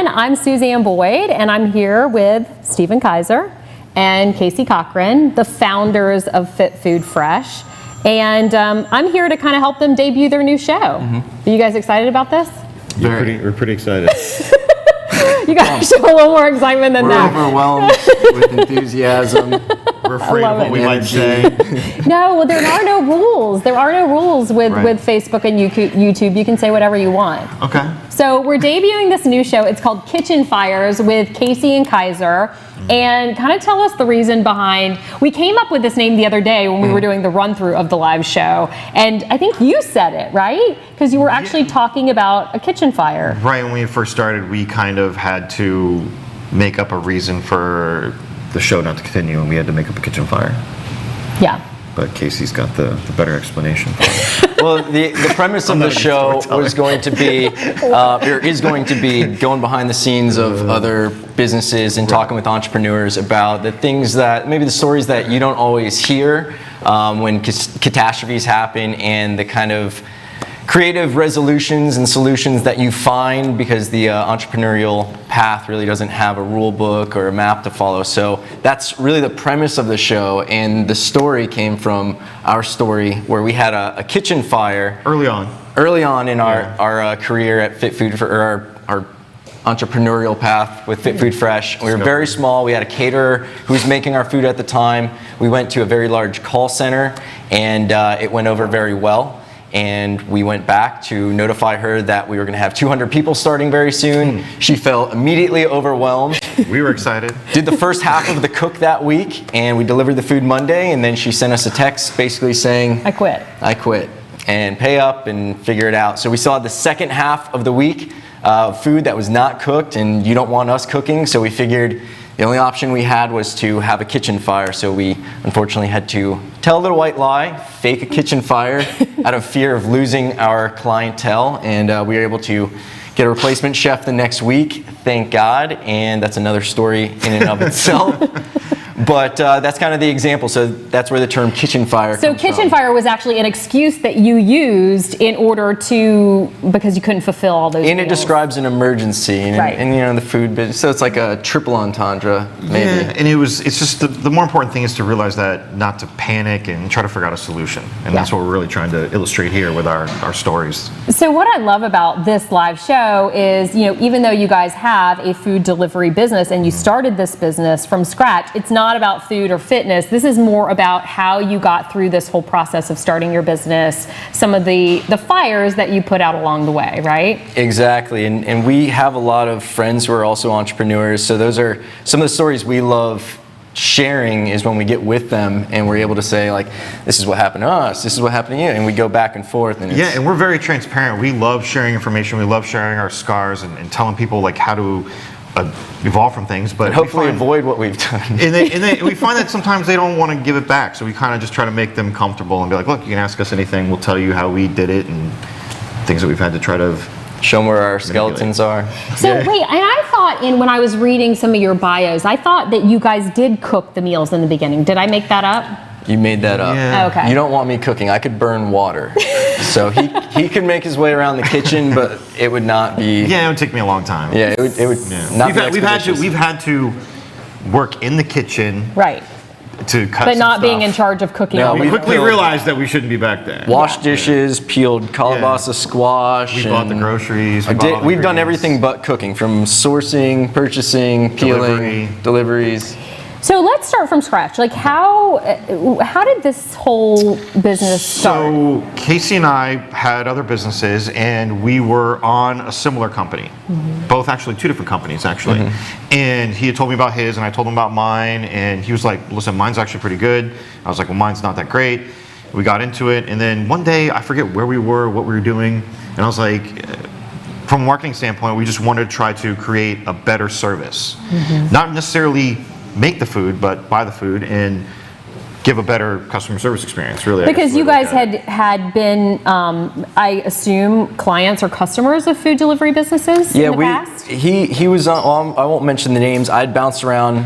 everyone. I'm Suzanne Boyd, and I'm here with Stephen Kaiser and Casey Cochran, the founders of Fit Food Fresh. And I'm here to kind of help them debut their new show. Are you guys excited about this? We're pretty excited. You guys show a little more excitement than that. We're overwhelmed with enthusiasm. We're afraid of what we might say. No, well, there are no rules. There are no rules with Facebook and YouTube. You can say whatever you want. Okay. So we're debuting this new show. It's called Kitchen Fires with Casey and Kaiser. And kind of tell us the reason behind, we came up with this name the other day when we were doing the run through of the live show. And I think you said it, right? Because you were actually talking about a kitchen fire. Right, when we first started, we kind of had to make up a reason for the show not to continue, and we had to make up a kitchen fire. Yeah. But Casey's got the better explanation for it. Well, the premise of the show was going to be, or is going to be, going behind the scenes of other businesses and talking with entrepreneurs about the things that, maybe the stories that you don't always hear when catastrophes happen, and the kind of creative resolutions and solutions that you find, because the entrepreneurial path really doesn't have a rule book or a map to follow. So that's really the premise of the show, and the story came from our story where we had a kitchen fire Early on in our career at Fit Food, for our entrepreneurial path with Fit Food Fresh. We were very small. We had a caterer who was making our food at the time. We went to a very large call center, and it went over very well. And we went back to notify her that we were going to have 200 people starting very soon. She felt immediately overwhelmed. We were excited. Did the first half of the cook that week, and we delivered the food Monday, and then she sent us a text basically saying, I quit, and pay up and figure it out. So we still had the second half of the week, food that was not cooked, and you don't want us cooking, so we figured the only option we had was to have a kitchen fire. So we unfortunately had to tell a little white lie, fake a kitchen fire out of fear of losing our clientele. And we were able to get a replacement chef the next week, thank God. And that's another story in and of itself. But that's kind of the example. So that's where the term kitchen fire comes from. Kitchen fire was actually an excuse that you used in order to, because you couldn't fulfill all those And meals. it describes an emergency, and you know, the food business. So it's like a triple entendre, maybe. Yeah, and it's just the more important thing is to realize that not to panic and try to figure out a solution. And that's what we're really trying to illustrate here with our stories. So what I love about this live show is, you know, even though you guys have a food delivery business and you started this business from scratch, it's not about food or fitness. This is more about how you got through this whole process of starting your business, some of the fires that you put out along the way, right? Exactly, and we have a lot of friends who are also entrepreneurs, so those are some of the stories we love sharing, is when we get with them and we're able to say, like, this is what happened to us, this is what happened to you, and we go back and forth. And and we're very transparent. We love sharing information. We love sharing our scars and telling people like how to evolve from things, but hopefully avoid what we've done. and we find that sometimes they don't want to give it back, so we kind of just try to make them comfortable and be like, look, you can ask us anything, we'll tell you how we did it, and things that we've had to try to show them where our skeletons are. So wait, and I thought when I was reading some of your bios, I thought that you guys did cook the meals in the beginning. Did I make that up? You made that up. Yeah. Okay. You don't want me cooking. I could burn water. So he could make his way around the kitchen, but it would not be. Yeah, it would take me a long time. Yeah, it would not be expeditious. We've had to work in the kitchen. Right. To cut But not some being stuff. in charge of cooking. No, We quickly realized that we shouldn't be back there. Washed dishes, peeled calabasa squash. We bought the groceries. We've done everything but cooking, from sourcing, purchasing, peeling, deliveries. So let's start from scratch. Like how did this whole business start? So Casey and I had other businesses, and we were on a similar company. Both actually two different companies actually. And he had told me about his, and I told him about mine, and he was like, listen, mine's actually pretty good. I was like, well, mine's not that great. We got into it, and then one day, I forget where we were, what we were doing, and I was like, from a marketing standpoint, we just wanted to try to create a better service. Not necessarily make the food, but buy the food and give a better customer service experience, really. Because you guys had been, I assume, clients or customers of food delivery businesses in the past? He was on, I won't mention the names, I'd bounced around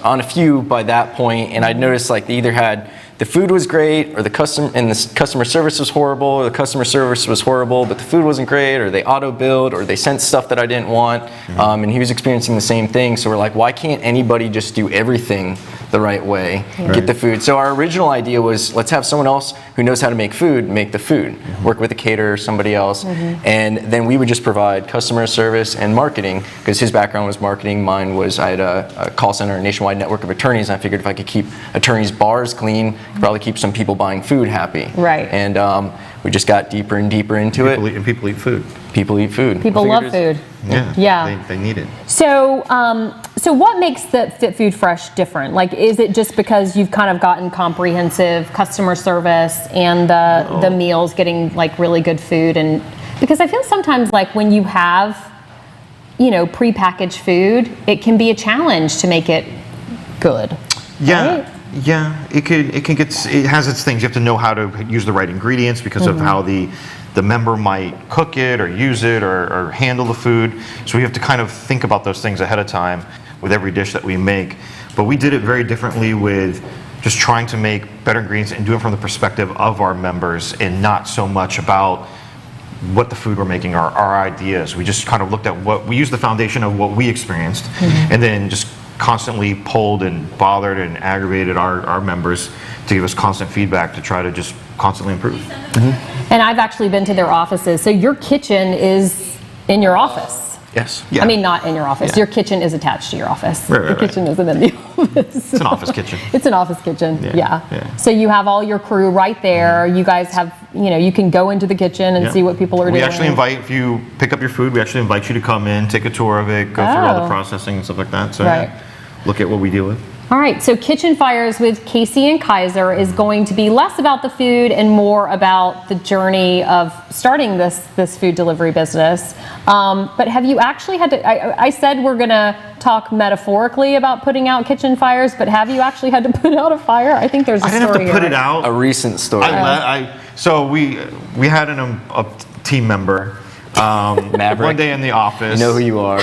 on a few by that point, and I'd noticed like they either had the food was great, or the customer service was horrible, or the customer service was horrible, but the food wasn't great, or they auto-billed, or they sent stuff that I didn't want, and he was experiencing the same thing. So we're like, why can't anybody just do everything the right way, get the food? So our original idea was, let's have someone else who knows how to make food make the food, work with a caterer, somebody else, and then we would just provide customer service and marketing, because his background was marketing, mine was, I had a call center, a nationwide network of attorneys, and I figured if I could keep attorneys' bars clean, could probably keep some people buying food happy. Right. And we just got deeper and deeper into it. And people eat food. People eat food. People love food. Yeah. They need it. So, so what makes the Fit Food Fresh different? Like, is it just because you've kind of gotten comprehensive customer service and the meals, getting like really good food? And because I feel sometimes like when you have, you know, prepackaged food, it can be a challenge to make it good. Yeah. Right? Yeah, it has its things. You have to know how to use the right ingredients because of how the member might cook it or use it or handle the food. So we have to kind of think about those things ahead of time with every dish that we make. But we did it very differently with just trying to make better ingredients and do it from the perspective of our members and not so much about what the food we're making, our ideas. We just kind of looked at we used the foundation of what we experienced and then just constantly pulled and bothered and aggravated our members to give us constant feedback to try to just constantly improve. And I've actually been to their offices. So your kitchen is in your office. Yes. Yeah. I mean, not in your office. Your kitchen is attached to your office. Right, the kitchen isn't in the office. It's an office kitchen. It's an office kitchen. Yeah. So you have all your crew right there. You guys have, you know, you can go into the kitchen and see what people are doing. We actually invite, if you pick up your food, we actually invite you to come in, take a tour of it, go through all the processing and stuff like that. So look at what we deal with. All right, so Kitchen Fires with Casey and Kaiser is going to be less about the food and more about the journey of starting this food delivery business. But have you actually had to, I said we're gonna talk metaphorically about putting out kitchen fires, but have you actually had to put out a fire? I think there's a story I didn't have to put here. it out. A recent story. So we had a team member Maverick. one day in the office. You know who you are.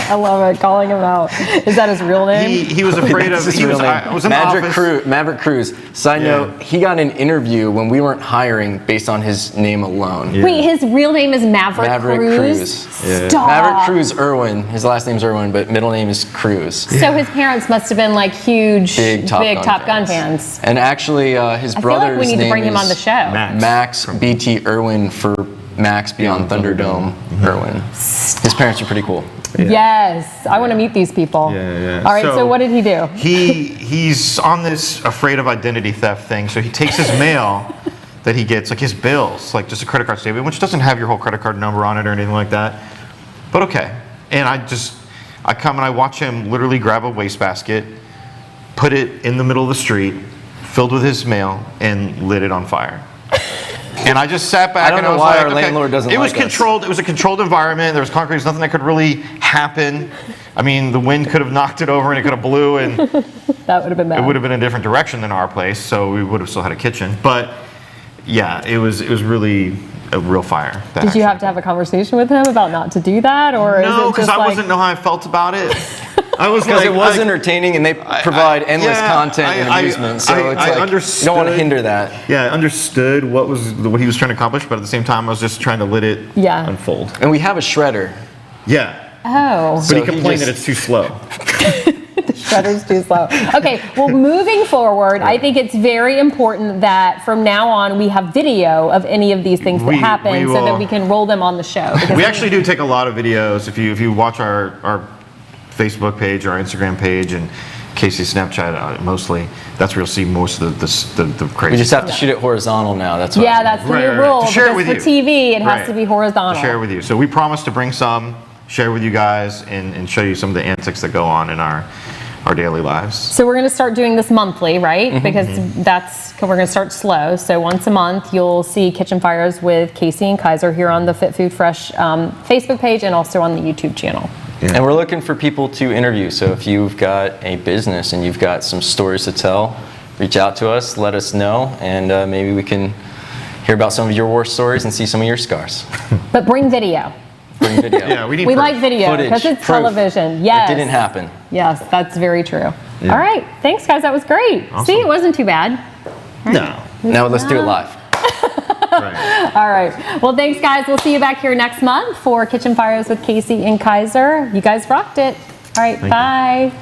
I love it, calling him out. Is that his real name? He was afraid of. His He was. real name. I was in the office. Maverick Cruz. Side note: he got an interview when we weren't hiring based on his name alone. Wait, his real name is Maverick Cruz? Stop. Maverick Cruz Irwin. His last name's Irwin, but middle name is Cruz. So his parents must have been like huge, big Top Gun fans. And actually, his brother's name is. I feel like we need to bring him on the show. Max BT Irwin for Max Beyond Thunderdome Irwin. His parents are pretty cool. Yes, I want to meet these people. All right, so what did he do? He's on this afraid of identity theft thing. So he takes his mail that he gets, like his bills, like just a credit card statement, which doesn't have your whole credit card number on it or anything like that. But okay. And I come and I watch him literally grab a wastebasket, put it in the middle of the street, filled with his mail, and lit it on fire. And I just sat back and I was like, our landlord doesn't it was like us. controlled. It was a controlled environment. There was concrete. There's nothing that could really happen. I mean, the wind could have knocked it over and it could have blew, and that would have been bad. It would have been a different direction than our place, so we would have still had a kitchen. But yeah, it was really a real fire. Did you have to have a conversation with him about not to do that, or no? Because I wasn't know how I felt about it. I was because it was entertaining, and they provide endless content and amusement. So it's like you don't want to hinder that. Yeah, I understood what he was trying to accomplish, but at the same time, I was just trying to let it unfold. And we have a shredder. Yeah. Oh. But he complained that it's too slow. The shredder's too slow. Okay, well, moving forward, I think it's very important that from now on we have video of any of these things that happen so that we can roll them on the show. We actually do take a lot of videos. If you watch our Facebook page, our Instagram page, and Casey's Snapchat mostly, that's where you'll see most of the crazy. We just have to shoot it horizontal now. That's what that's the new rule. To share it with for you. TV, it has to be horizontal. To share with you. So we promise to bring some, share with you guys, and show you some of the antics that go on in our daily lives. So we're going to start doing this monthly, right? Because we're going to start slow. So once a month, you'll see Kitchen Fires with Casey and Kaiser here on the Fit Food Fresh Facebook page and also on the YouTube channel. Yeah. And we're looking for people to interview. So if you've got a business and you've got some stories to tell, reach out to us, let us know, and maybe we can hear about some of your war stories and see some of your scars. But bring video. Bring video. Yeah, we like video because it's television. Yes. It didn't happen. Yes, that's very true. Yeah. All right. Thanks, guys. That was great. Awesome. See, it wasn't too bad. No. Now let's do it live. Right. All right. Well, thanks, guys. We'll see you back here next month for Kitchen Fires with Casey and Kaiser. You guys rocked it. All right. Thank you. Bye.